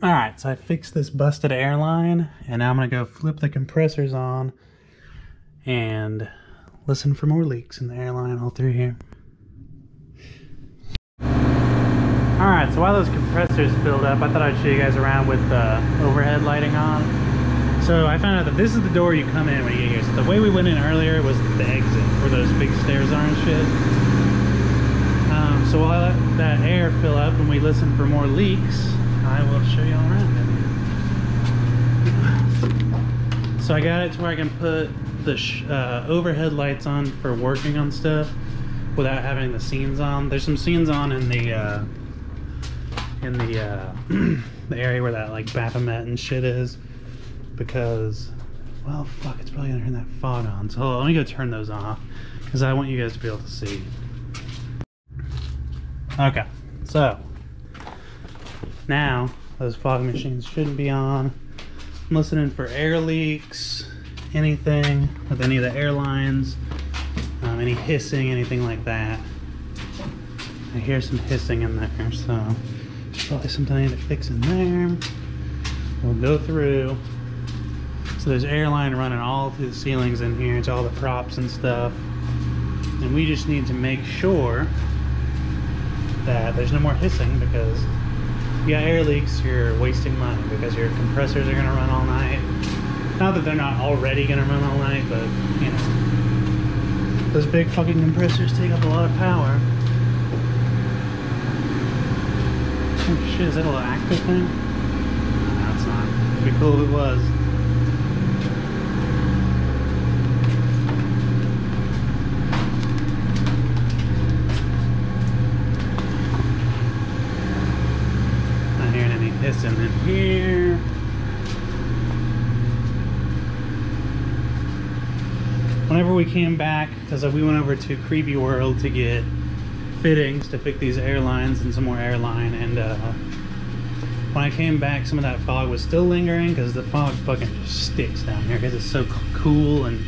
Alright, so I fixed this busted airline, and now I'm gonna go flip the compressors on and listen for more leaks in the airline all through here. Alright, so while those compressors filled up, I thought I'd show you guys around with the overhead lighting on. So I found out that this is the door you come in when you get here. So the way we went in earlier was the exit, where those big stairs are and shit. So while I let that air fill up and we listen for more leaks, I will show you all around it. So I got it to where I can put the overhead lights on for working on stuff without having the scenes on. There's some scenes on in the the area where that like Baphomet and shit is, because, well, fuck, it's probably gonna turn that fog on. So hold on, let me go turn those off because I want you guys to be able to see. Okay, so now those fog machines shouldn't be on. I'm listening for air leaks, anything with any of the airlines, any hissing, anything like that. I hear some hissing in there, so there's probably something I need to fix in there. We'll go through. So there's airline running all through the ceilings in here to all the props and stuff, and we just need to make sure that there's no more hissing, because if you got air leaks, you're wasting money because your compressors are gonna run all night. Not that they're not already gonna run all night, but you know, those big fucking compressors take up a lot of power. Oh shit, is that a little active thing? No, it's not. It'd be cool if it was. Hissing in here. Whenever we came back, because we went over to Creepy World to get fittings to fix these airlines and some more airline, and when I came back, some of that fog was still lingering, because the fog fucking just sticks down here because it's so cool and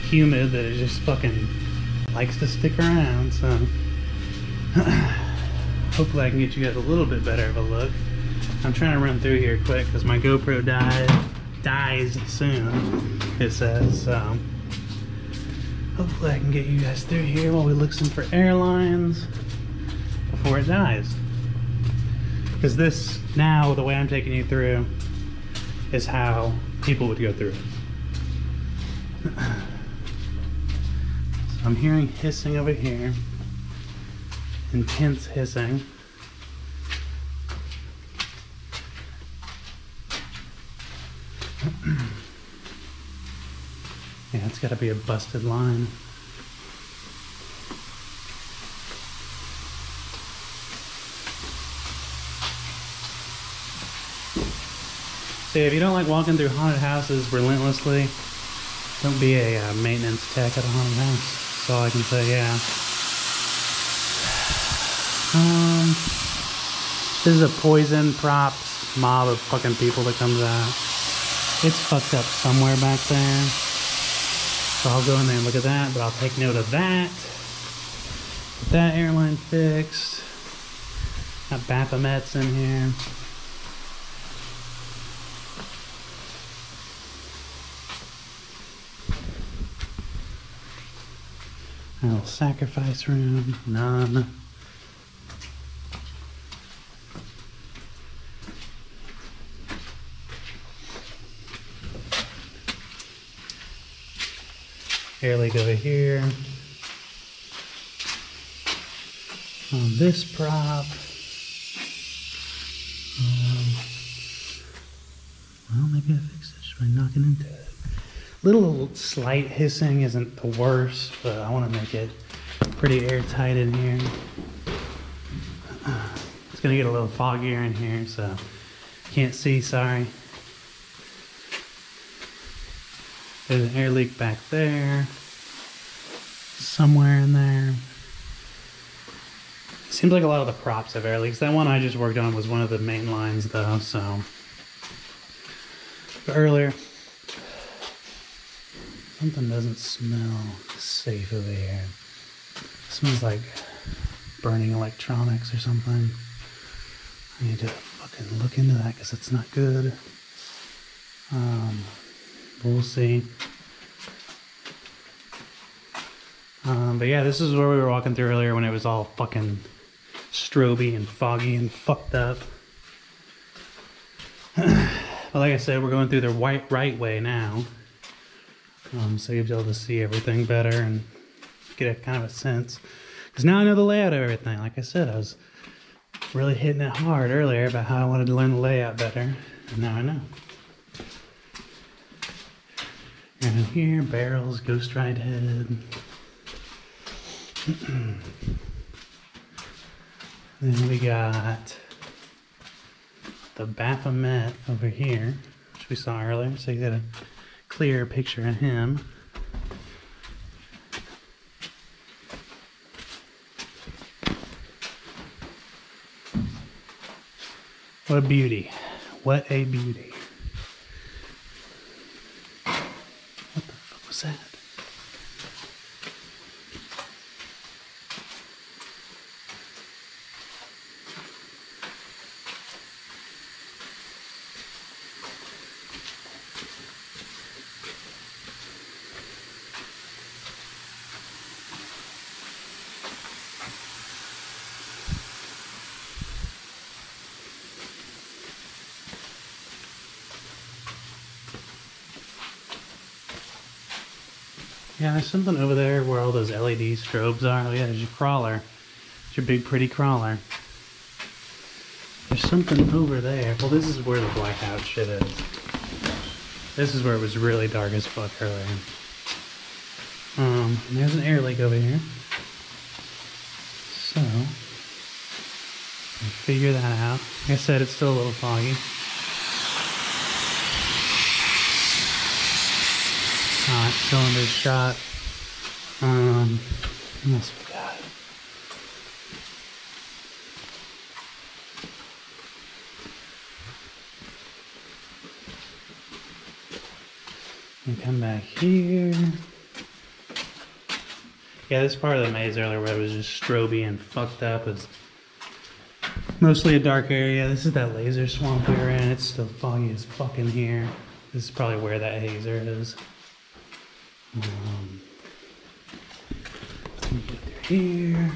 humid that it just fucking likes to stick around. So hopefully I can get you guys a little bit better of a look. I'm trying to run through here quick because my GoPro dies soon, it says. So hopefully I can get you guys through here while we listen for airlines before it dies. Because this, now, the way I'm taking you through is how people would go through it. So I'm hearing hissing over here. Intense hissing. Yeah, it's got to be a busted line. So if you don't like walking through haunted houses relentlessly, don't be a maintenance tech at a haunted house. That's all I can say, yeah. This is a poison props mob of fucking people that comes out. It's fucked up somewhere back there. So I'll go in there and look at that, but I'll take note of that. Get that airline fixed. Got Baphomets in here. A little sacrifice room, none. Air leak over here. On this prop. Well, maybe I fixed it just by knocking into it. Little slight hissing isn't the worst, but I want to make it pretty airtight in here. It's gonna get a little foggier in here, so can't see, sorry. There's an air leak back there, somewhere in there. Seems like a lot of the props have air leaks. That one I just worked on was one of the main lines though, so. But earlier, something doesn't smell safe over here. It smells like burning electronics or something. I need to fucking look into that because it's not good. We'll see. But yeah, this is where we were walking through earlier when it was all fucking stroby and foggy and fucked up. But like I said, we're going through the right way now. So you'll be able to see everything better and get a kind of a sense. Because now I know the layout of everything. Like I said, I was really hitting it hard earlier about how I wanted to learn the layout better. And now I know. And in here, barrels, ghost ride head. Then we got the Baphomet over here, which we saw earlier, so you got a clearer picture of him. What a beauty. What a beauty. What the fuck was that? Yeah, there's something over there where all those LED strobes are. Oh yeah, there's your crawler. It's your big pretty crawler. There's something over there. Well, this is where the blackout shit is. This is where it was really dark as fuck earlier. There's an air leak over here. So, we'll figure that out. Like I said, it's still a little foggy. Alright, cylinder shot. What else we got? And come back here. Yeah, this part of the maze earlier where it was just stroby and fucked up is mostly a dark area. This is that laser swamp we were in. It's still foggy as fuck in here. This is probably where that hazer is. Let me get through here.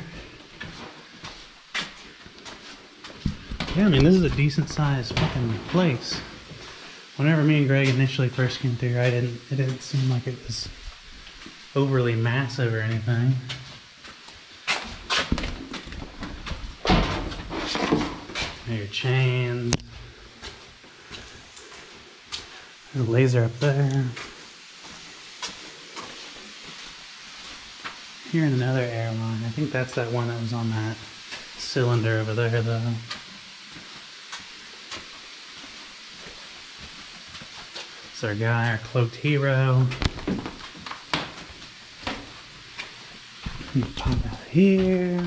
Yeah, I mean, this is a decent sized fucking place. Whenever me and Greg initially first came through, it didn't seem like it was overly massive or anything. There are your chains. There's a laser up there. Here in another airline. I think that's that one that was on that cylinder over there, though. It's our guy, our cloaked hero. Pop out here.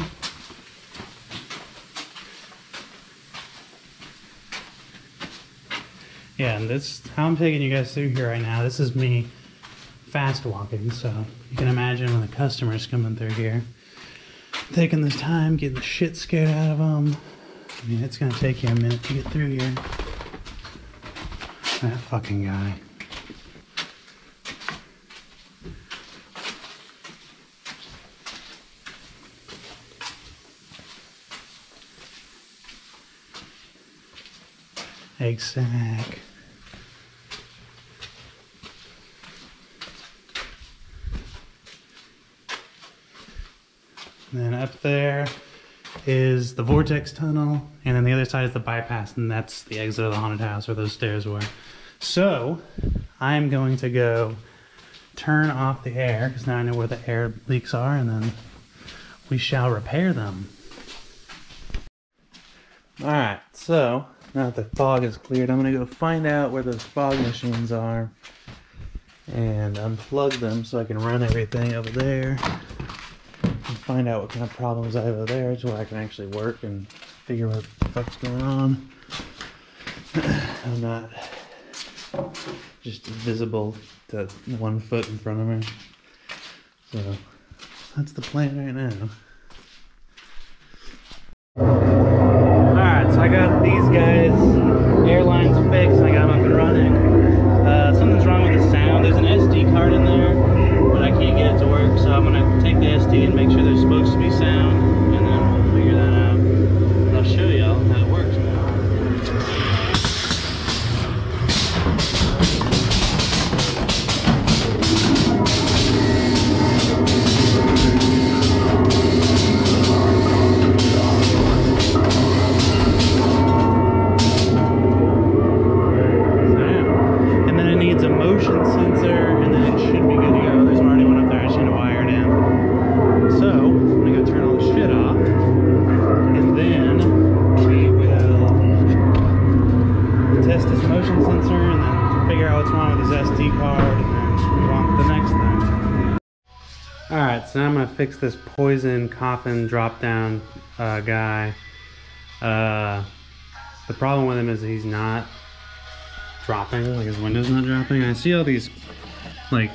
Yeah, and this, how I'm taking you guys through here right now, this is me fast walking, so you can imagine when the customer's coming through here, taking this time, getting the shit scared out of them. I mean, it's gonna take you a minute to get through here. That fucking guy. Egg sack. And then up there is the vortex tunnel, and then the other side is the bypass, and that's the exit of the haunted house where those stairs were. So I'm going to go turn off the air, because now I know where the air leaks are, and then we shall repair them. Alright, so now that the fog is cleared, I'm going to go find out where those fog machines are and unplug them so I can run everything over there and find out what kind of problems I have over there so I can actually work and figure what the fuck's going on. I'm not just visible to 1 foot in front of me. So that's the plan right now. so now I'm gonna fix this poison coffin drop down guy. The problem with him is he's not dropping, like his window's not dropping. I see all these like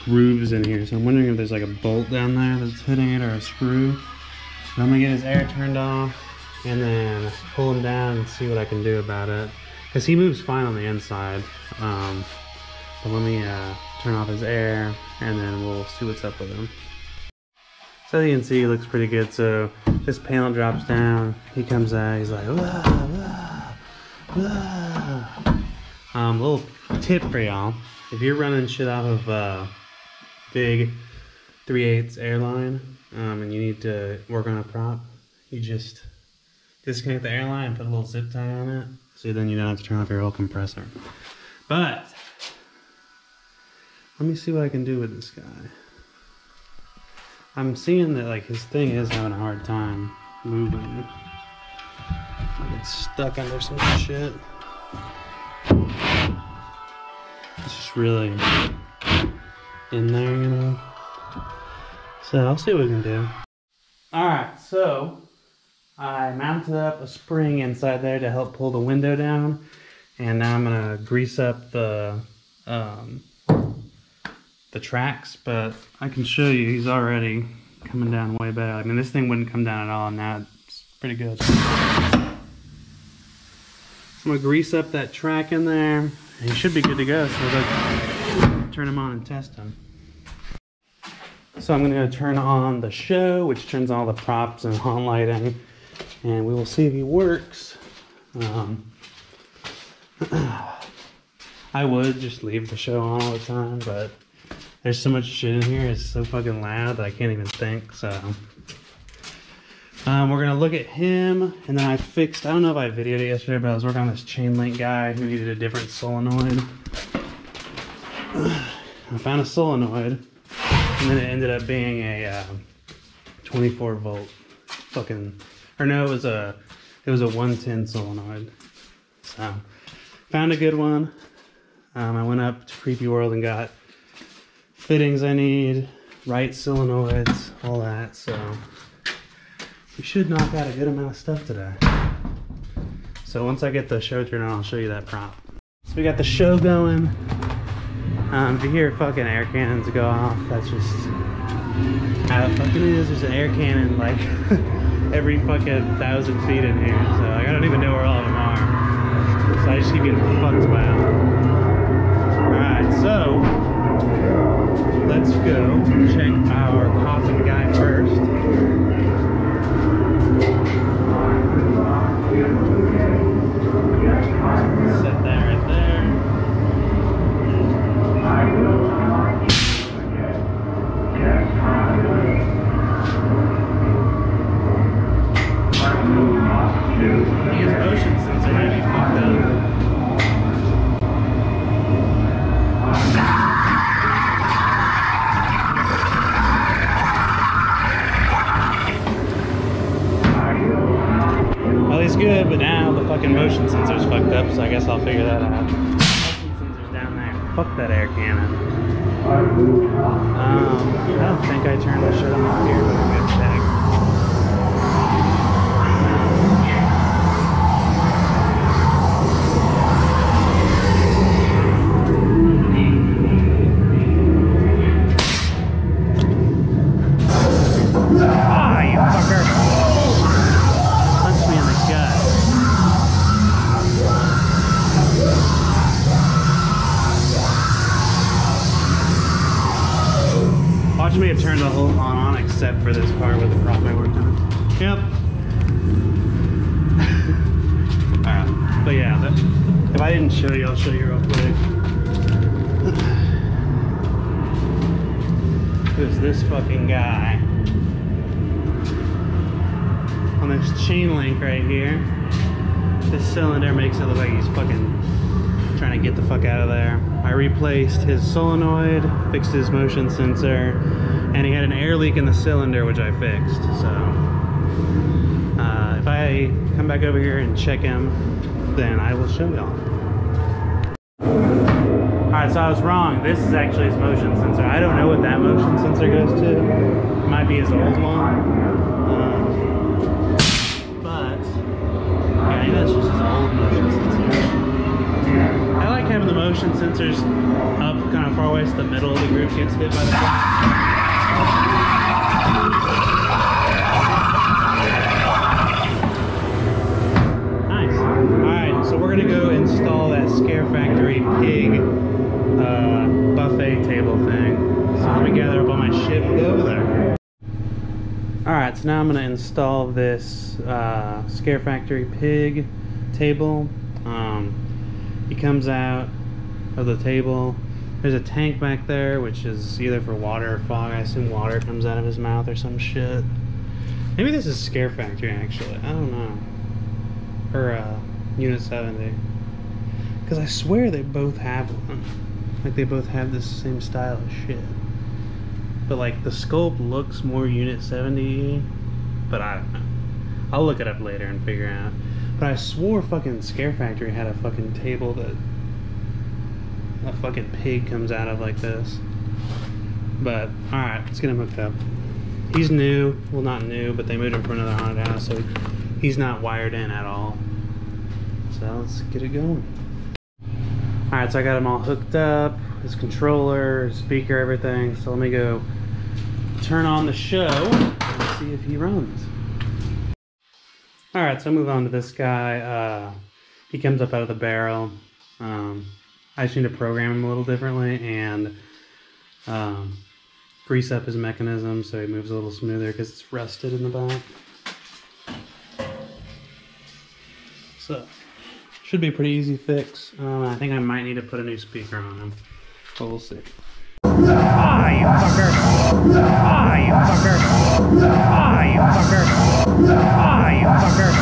grooves in here, so I'm wondering if there's like a bolt down there that's hitting it or a screw. But I'm gonna get his air turned off and then pull him down and see what I can do about it. Because he moves fine on the inside. But let me turn off his air and then we'll see what's up with him. So you can see he looks pretty good. So this panel drops down, he comes out, he's like, whoa, whoa, whoa. Little tip for y'all. If you're running shit off of big 3/8 airline and you need to work on a prop, you just disconnect the airline and put a little zip tie on it, so then you don't have to turn off your whole compressor. But let me see what I can do with this guy. I'm seeing that like his thing is having a hard time moving. Like it's stuck under some shit. It's just really in there, you know. So I'll see what we can do. Alright, so I mounted up a spring inside there to help pull the window down. And now I'm gonna grease up the tracks, but I can show you he's already coming down way better. I mean, this thing wouldn't come down at all, and now it's pretty good. So I'm gonna grease up that track in there, and he should be good to go. So let's turn him on and test him. So I'm gonna turn on the show, which turns on all the props and on lighting, and we will see if he works. I would just leave the show on all the time, but there's so much shit in here, it's so fucking loud that I can't even think, so. We're gonna look at him, and then I don't know if I videoed it yesterday, but I was working on this chain link guy who needed a different solenoid. I found a solenoid, and then it ended up being a 24 volt fucking, or no, it was a 110 solenoid. So, found a good one. I went up to Creepy World and got fittings I need, right solenoids, all that, so we should knock out a good amount of stuff today. So once I get the show turned on, I'll show you that prop. So we got the show going. If you hear fucking air cannons go off, that's just how it fucking is. There's an air cannon like every fucking 1,000 feet in here, so like, I don't even know where all of them are. So I just keep getting fucked by them. Alright, so let's go check our coffin guy first. Set that right there. His motion sensor may be fucked up. Well, he's good, but now the fucking motion sensor's fucked up, so I guess I'll figure that out. Motion sensor's down there. Fuck that air cannon. I don't think I turned the shit on here, but I'm gonna check. Watch me have turned the whole on except for this part with the prop I worked on. Yep. Alright. But yeah, if I didn't show you, I'll show you real quick. Who's this fucking guy? On this chain link right here. This cylinder makes it look like he's fucking trying to get the fuck out of there. I replaced his solenoid, fixed his motion sensor, and he had an air leak in the cylinder, which I fixed. So if I come back over here and check him, then I will show y'all. Alright, Alright, so I was wrong. This is actually his motion sensor. I don't know what that motion sensor goes to. It might be his old one. But, yeah, maybe that's just his old motion sensor. I like having the motion sensors up kind of far away so the middle of the group gets hit by the front. Nice. Alright, so we're going to go install that Scare Factory pig buffet table thing. So let me gather up all my shit and go over there. Alright, so now I'm going to install this Scare Factory pig table. He comes out of the table. There's a tank back there, which is either for water or fog. I assume water comes out of his mouth or some shit. Maybe this is Scare Factory, actually. I don't know. Or Unit 70. Because I swear they both have one. Like, they both have this same style of shit. But, like, the sculpt looks more Unit 70, but I don't know. I'll look it up later and figure out. But I swore fucking Scare Factory had a fucking table that a fucking pig comes out of like this. But, alright, let's get him hooked up. He's new. Well, not new, but they moved him for another haunted house, so he's not wired in at all. So, let's get it going. Alright, so I got him all hooked up. His controller, his speaker, everything. So let me go turn on the show and see if he runs. Alright, so I'll move on to this guy. He comes up out of the barrel. I just need to program him a little differently and grease up his mechanism so he moves a little smoother because it's rusted in the back. So, should be a pretty easy fix. I think I might need to put a new speaker on him, but we'll see. Ah, you fucker! Ah, you fucker! Ah, you fucker! Ah, you fucker!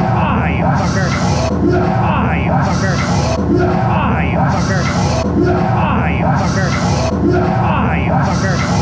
Ah, you fucker! Ah, you fucker! Ah, you fucker! Ah, you fucker! Ah, you fucker!